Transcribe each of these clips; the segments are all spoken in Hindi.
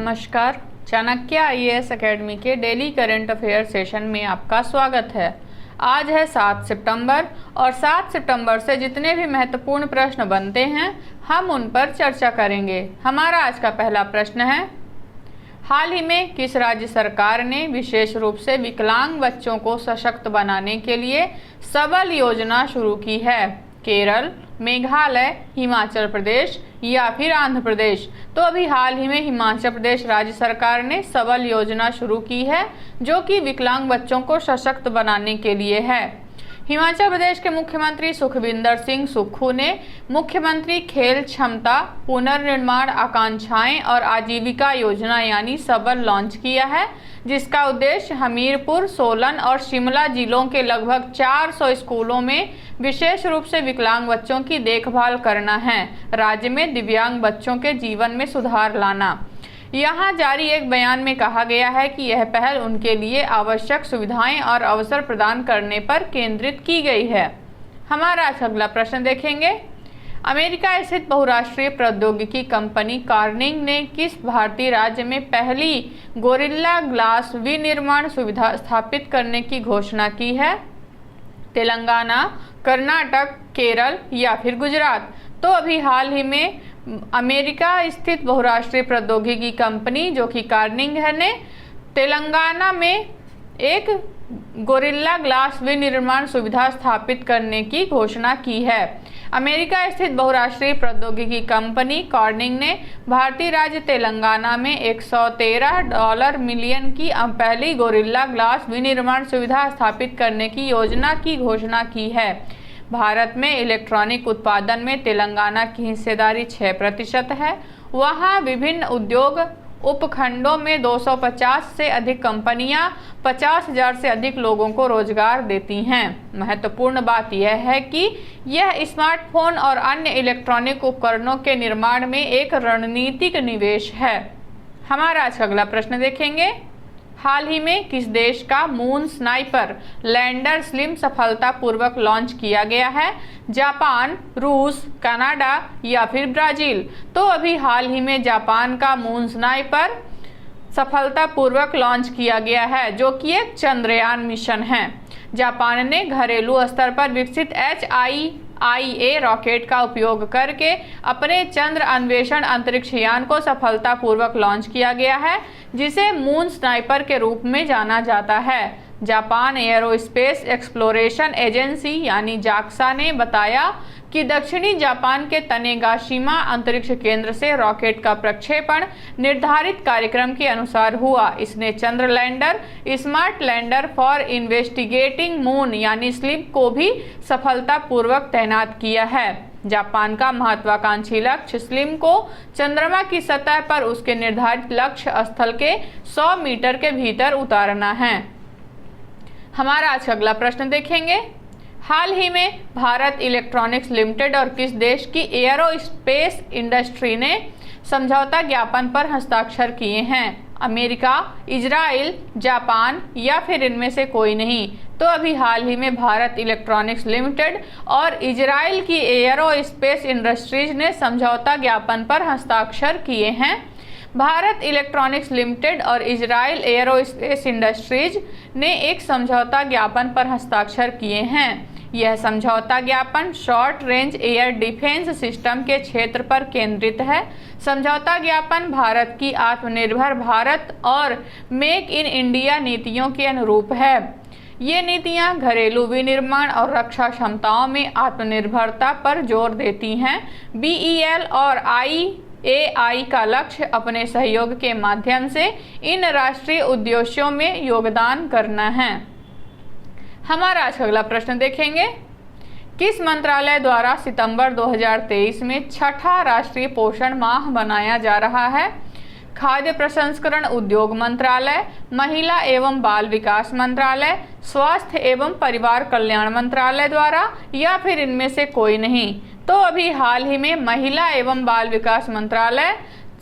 नमस्कार। चाणक्य आईएएस एकेडमी के डेली करंट अफेयर सेशन में आपका स्वागत है। आज है 7 सितंबर और 7 सितंबर से जितने भी महत्वपूर्ण प्रश्न बनते हैं हम उन पर चर्चा करेंगे। हमारा आज का पहला प्रश्न है, हाल ही में किस राज्य सरकार ने विशेष रूप से विकलांग बच्चों को सशक्त बनाने के लिए सबल योजना शुरू की है? केरल, मेघालय, हिमाचल प्रदेश या फिर आंध्र प्रदेश? तो अभी हाल ही में हिमाचल प्रदेश राज्य सरकार ने सबल योजना शुरू की है जो कि विकलांग बच्चों को सशक्त बनाने के लिए है। हिमाचल प्रदेश के मुख्यमंत्री सुखविंदर सिंह सुक्खू ने मुख्यमंत्री खेल क्षमता पुनर्निर्माण आकांक्षाएं और आजीविका योजना यानी सबल लॉन्च किया है, जिसका उद्देश्य हमीरपुर, सोलन और शिमला जिलों के लगभग 400 स्कूलों में विशेष रूप से विकलांग बच्चों की देखभाल करना है, राज्य में दिव्यांग बच्चों के जीवन में सुधार लाना। यहाँ जारी एक बयान में कहा गया है कि यह पहल उनके लिए आवश्यक सुविधाएं और अवसर प्रदान करने पर केंद्रित की गई है। हमारा अगला प्रश्न देखेंगे, अमेरिका स्थित बहुराष्ट्रीय प्रौद्योगिकी कंपनी कार्निंग ने किस भारतीय राज्य में पहली गोरिल्ला ग्लास विनिर्माण सुविधा स्थापित करने की घोषणा की है? तेलंगाना, कर्नाटक, केरल या फिर गुजरात? तो अभी हाल ही में अमेरिका स्थित बहुराष्ट्रीय प्रौद्योगिकी कंपनी जो कि कार्निंग है ने तेलंगाना में एक गोरिल्ला ग्लास विनिर्माण सुविधा स्थापित करने की घोषणा की है। अमेरिका स्थित बहुराष्ट्रीय प्रौद्योगिकी कंपनी कार्निंग ने भारतीय राज्य तेलंगाना में $113 मिलियन की पहली गोरिल्ला ग्लास विनिर्माण सुविधा स्थापित करने की योजना की घोषणा की है। भारत में इलेक्ट्रॉनिक उत्पादन में तेलंगाना की हिस्सेदारी 6% है। वहाँ विभिन्न उद्योग उपखंडों में 250 से अधिक कंपनियां 50,000 से अधिक लोगों को रोजगार देती हैं। महत्वपूर्ण बात यह है कि यह स्मार्टफोन और अन्य इलेक्ट्रॉनिक उपकरणों के निर्माण में एक रणनीतिक निवेश है। हमारा आज अगला प्रश्न देखेंगे, हाल ही में किस देश का मून स्नाइपर लैंडर स्लिम सफलतापूर्वक लॉन्च किया गया है? जापान, रूस, कनाडा या फिर ब्राजील? तो अभी हाल ही में जापान का मून स्नाइपर सफलतापूर्वक लॉन्च किया गया है जो कि एक चंद्रयान मिशन है। जापान ने घरेलू स्तर पर विकसित HIIA रॉकेट का उपयोग करके अपने चंद्र अन्वेषण अंतरिक्ष यान को सफलतापूर्वक लॉन्च किया गया है, जिसे मून स्नाइपर के रूप में जाना जाता है। जापान एयरोस्पेस एक्सप्लोरेशन एजेंसी यानी जाक्सा ने बताया कि दक्षिणी जापान के तनेगाशिमा अंतरिक्ष केंद्र से रॉकेट का प्रक्षेपण निर्धारित कार्यक्रम के अनुसार हुआ। इसने चंद्र lander smart lander for investigating moon यानी स्लिप को भी सफलतापूर्वक तैनात किया है। जापान का महत्वाकांक्षी लक्ष्य स्लिम को चंद्रमा की सतह पर उसके निर्धारित लक्ष्य स्थल के 100 मीटर के भीतर उतारना है। हमारा आज अगला प्रश्न देखेंगे, हाल ही में भारत इलेक्ट्रॉनिक्स लिमिटेड और किस देश की एयरोस्पेस इंडस्ट्री ने समझौता ज्ञापन पर हस्ताक्षर किए हैं? अमेरिका, इजराइल, जापान या फिर इनमें से कोई नहीं? तो अभी हाल ही में भारत इलेक्ट्रॉनिक्स लिमिटेड और इजराइल की एयरोस्पेस इंडस्ट्रीज ने समझौता ज्ञापन पर हस्ताक्षर किए हैं। भारत इलेक्ट्रॉनिक्स लिमिटेड और इजराइल एयरोस्पेस इंडस्ट्रीज ने एक समझौता ज्ञापन पर हस्ताक्षर किए हैं। यह समझौता ज्ञापन short range air defence system के क्षेत्र पर केंद्रित है। समझौता ज्ञापन भारत की आत्मनिर्भर भारत और मेक इन इंडिया नीतियों के अनुरूप है। ये नीतियां घरेलू विनिर्माण और रक्षा क्षमताओं में आत्मनिर्भरता पर जोर देती हैं। BEL और IAI का लक्ष्य अपने सहयोग के माध्यम से इन राष्ट्रीय उद्देश्यों में योगदान करना है। हमारा आज अगला प्रश्न देखेंगे, किस मंत्रालय द्वारा सितंबर 2023 में छठा राष्ट्रीय पोषण माह मनाया जा रहा है? खाद्य प्रसंस्करण उद्योग मंत्रालय, महिला एवं बाल विकास मंत्रालय, स्वास्थ्य एवं परिवार कल्याण मंत्रालय द्वारा या फिर इनमें से कोई नहीं? तो अभी हाल ही में महिला एवं बाल विकास मंत्रालय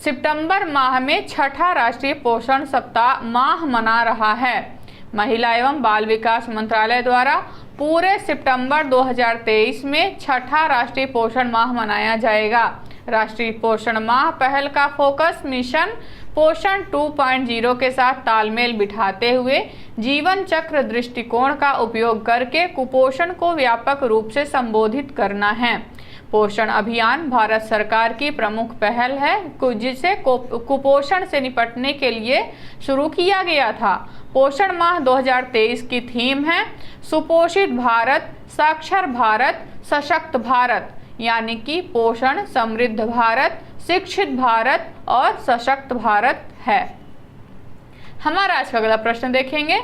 सितंबर माह में छठा राष्ट्रीय पोषण सप्ताह माह मना रहा है। महिला एवं बाल विकास मंत्रालय द्वारा पूरे सितंबर 2023 में छठा राष्ट्रीय पोषण माह मनाया जाएगा। राष्ट्रीय पोषण माह पहल का फोकस मिशन पोषण 2.0 के साथ तालमेल बिठाते हुए जीवन चक्र दृष्टिकोण का उपयोग करके कुपोषण को व्यापक रूप से संबोधित करना है। पोषण अभियान भारत सरकार की प्रमुख पहल है जिसे कुपोषण से निपटने के लिए शुरू किया गया था। पोषण माह 2023 की थीम है सुपोषित भारत, साक्षर भारत, सशक्त भारत, यानी कि पोषण समृद्ध भारत, शिक्षित भारत और सशक्त भारत है। हमारा आज का अगला प्रश्न देखेंगे।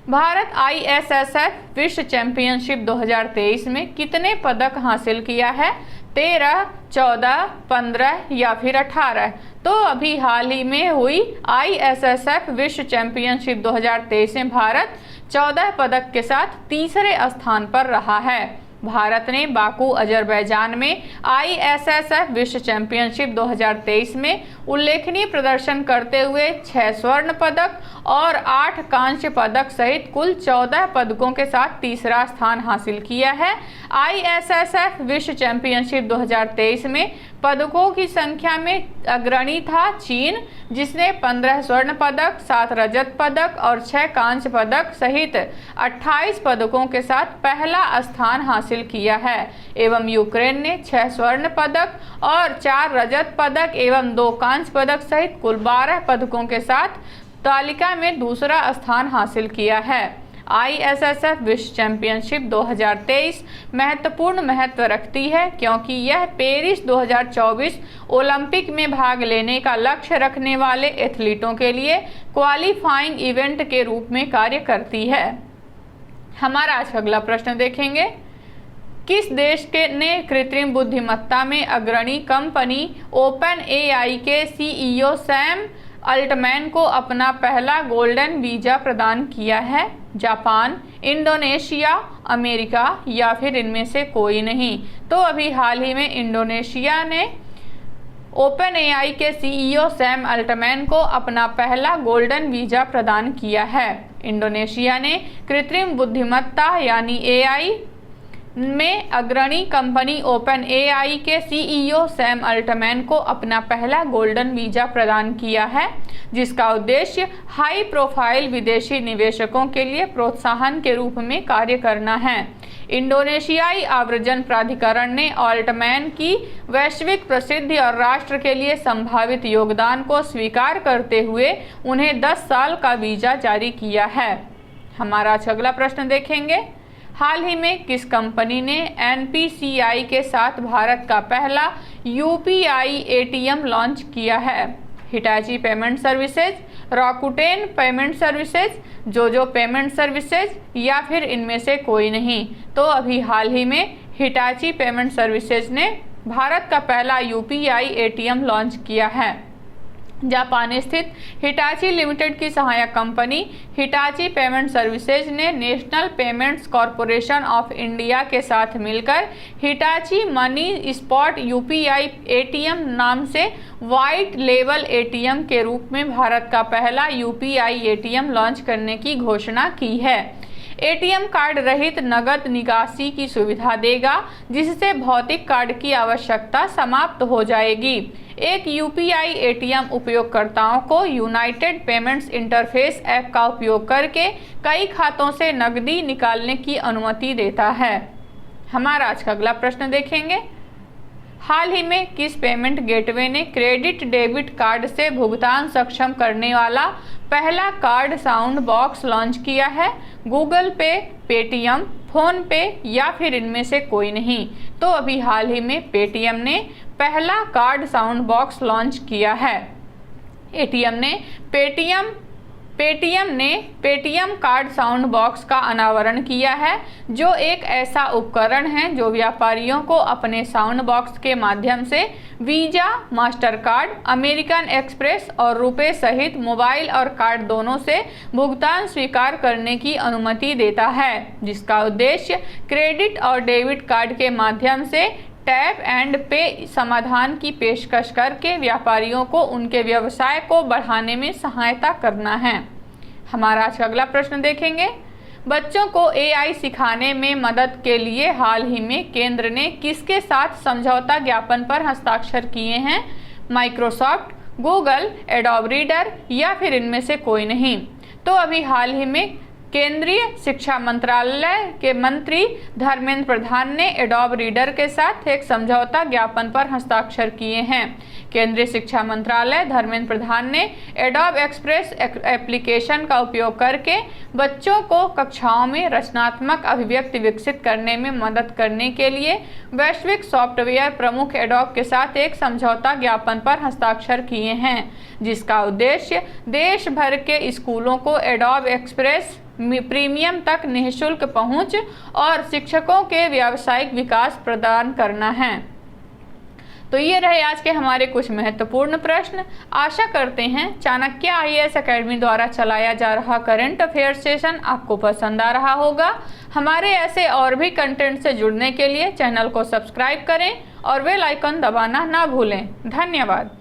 भारत ISSF विश्व चैंपियनशिप 2023 में कितने पदक हासिल किया है? 13, 14, 15 या फिर 18? तो अभी हाल ही में हुई ISSF विश्व चैंपियनशिप 2023 में भारत 14 पदक के साथ तीसरे स्थान पर रहा है। भारत ने बाकू अजरबैजान में ISSF विश्व चैंपियनशिप 2023 में उल्लेखनीय प्रदर्शन करते हुए 6 स्वर्ण पदक और 8 कांस्य पदक सहित कुल 14 पदकों के साथ तीसरा स्थान हासिल किया है। ISSF विश्व चैंपियनशिप 2023 में पदकों की संख्या में अग्रणी था चीन, जिसने 15 स्वर्ण पदक, 7 रजत पदक और 6 कांस्य पदक सहित 28 पदकों के साथ पहला स्थान हासिल किया है, एवं यूक्रेन ने 6 स्वर्ण पदक और 4 रजत पदक एवं 2 कांस्य पदक सहित कुल 12 पदकों के साथ तालिका में दूसरा स्थान हासिल किया है। ISSF विश्व चैंपियनशिप 2023 महत्वपूर्ण महत्व रखती है क्योंकि यह पेरिस 2024 ओलंपिक में भाग लेने का लक्ष्य रखने वाले एथलीटों के लिए क्वालिफाइंग इवेंट के रूप में कार्य करती है। हमारा आज का अगला प्रश्न देखेंगे। किस देश ने कृत्रिम बुद्धिमत्ता में अग्रणी कंपनी OpenAI के CEO सैम अल्टमैन को अपना पहला गोल्डन वीजा प्रदान किया है? जापान, इंडोनेशिया, अमेरिका या फिर इनमें से कोई नहीं? तो अभी हाल ही में इंडोनेशिया ने OpenAI के CEO सैम अल्टमैन को अपना पहला गोल्डन वीजा प्रदान किया है। इंडोनेशिया ने कृत्रिम बुद्धिमत्ता यानी AI में अग्रणी कंपनी OpenAI के CEO सैम अल्टमैन को अपना पहला गोल्डन वीजा प्रदान किया है, जिसका उद्देश्य हाई प्रोफाइल विदेशी निवेशकों के लिए प्रोत्साहन के रूप में कार्य करना है। इंडोनेशियाई आव्रजन प्राधिकरण ने अल्टमैन की वैश्विक प्रसिद्धि और राष्ट्र के लिए संभावित योगदान को स्वीकार करते हुए उन्हें 10 साल का वीजा जारी किया है। हमारा अगला प्रश्न देखेंगे। हाल ही में किस कंपनी ने NPCI के साथ भारत का पहला UPI ATM लॉन्च किया है? Hitachi payment services, Rakuten payment services, Jojo payment services या फिर इनमें से कोई नहीं? तो अभी हाल ही में हिटाची पेमेंट सर्विसेज ने भारत का पहला UPI ATM लॉन्च किया है। जापान स्थित हिटाची लिमिटेड की सहायक कंपनी हिटाची पेमेंट सर्विसेज ने national payments corporation of India के साथ मिलकर Hitachi money spot UPI ATM नाम से वाइट लेवल ATM के रूप में भारत का पहला UPI ATM लॉन्च करने की घोषणा की है। ATM कार्ड रहित नगद निकासी की सुविधा देगा, जिससे भौतिक कार्ड की आवश्यकता समाप्त हो जाएगी। एक UPI ATM उपयोगकर्ताओं को यूनाइटेड पेमेंट्स इंटरफेस ऐप का उपयोग करके कई खातों से नकदी निकालने की अनुमति देता है। हमारा आज का अगला प्रश्न देखेंगे। हाल ही में किस पेमेंट गेटवे ने क्रेडिट डेबिट कार्ड से भुगतान सक्षम करने वाला पहला कार्ड साउंड बॉक्स लॉन्च किया है? गूगल पे, पेटीएम, फोन पे या फिर इनमें से कोई नहीं? तो अभी हाल ही में पेटीएम ने पहला कार्ड साउंड बॉक्स लॉन्च किया है। पेटीएम ने पेटीएम कार्ड साउंड बॉक्स का अनावरण किया है, जो एक ऐसा उपकरण है जो व्यापारियों को अपने साउंड बॉक्स के माध्यम से visa, master card, American express और रुपए सहित मोबाइल और कार्ड दोनों से भुगतान स्वीकार करने की अनुमति देता है, जिसका उद्देश्य क्रेडिट और डेबिट कार्ड के माध्यम से टैप एंड पे समाधान की पेशकश करके व्यापारियों को उनके व्यवसाय को बढ़ाने में सहायता करना है। हमारा आज का अगला प्रश्न देखेंगे। बच्चों को AI सिखाने में मदद के लिए हाल ही में केंद्र ने किसके साथ समझौता ज्ञापन पर हस्ताक्षर किए हैं? माइक्रोसॉफ्ट, गूगल, एडोब रीडर या फिर इनमें से कोई नहीं। तो अभी हाल ही में केंद्रीय शिक्षा मंत्रालय के मंत्री धर्मेंद्र प्रधान ने एडोब रीडर के साथ एक समझौता ज्ञापन पर हस्ताक्षर किए हैं। केंद्रीय शिक्षा मंत्रालय धर्मेंद्र प्रधान ने एडोब एक्सप्रेस एप्लीकेशन का उपयोग करके बच्चों को कक्षाओं में रचनात्मक अभिव्यक्ति विकसित करने में मदद करने के लिए वैश्विक सॉफ्टवेयर प्रमुख एडोब के साथ एक समझौता ज्ञापन पर हस्ताक्षर किए हैं, जिसका उद्देश्य देश भर के स्कूलों को एडोब एक्सप्रेस प्रीमियम तक निःशुल्क पहुंच और शिक्षकों के व्यावसायिक विकास प्रदान करना है। तो ये रहे आज के हमारे कुछ महत्वपूर्ण प्रश्न। आशा करते हैं चाणक्य IAS एकेडमी द्वारा चलाया जा रहा करंट अफेयर सेशन आपको पसंद आ रहा होगा। हमारे ऐसे और भी कंटेंट से जुड़ने के लिए चैनल को सब्सक्राइब करें और बेल आइकन दबाना ना भूलें। धन्यवाद।